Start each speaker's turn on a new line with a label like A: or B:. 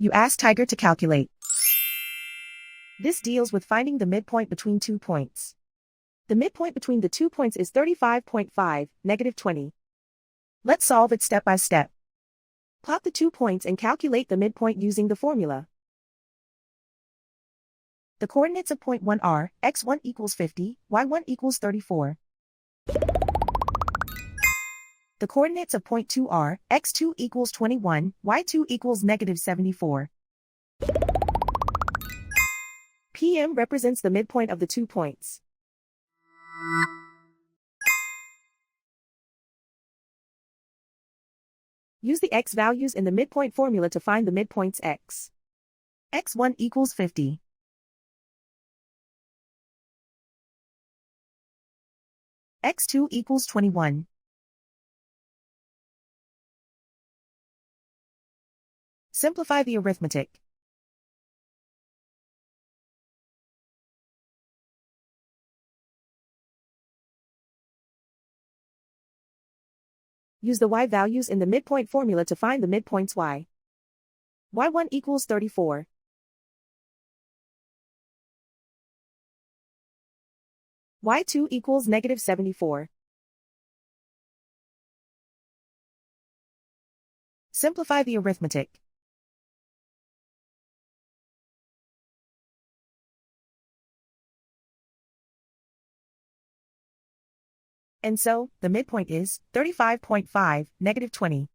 A: You ask Tiger to calculate. This deals with finding the midpoint between 2 points. The midpoint between the 2 points is 35.5, -20. Let's solve it step by step. Plot the 2 points and calculate the midpoint using the formula. The coordinates of point 1 are, x1 equals 50, y1 equals 34. The coordinates of point 2 are, x2 equals 21, y2 equals -74. PM represents the midpoint of the 2 points. Use the x values in the midpoint formula to find the midpoints x. x1 equals 50. x2 equals 21. Simplify the arithmetic. Use the y values in the midpoint formula to find the midpoints y. y1 equals 34. y2 equals -74. Simplify the arithmetic. And so, the midpoint is 35.5, -20.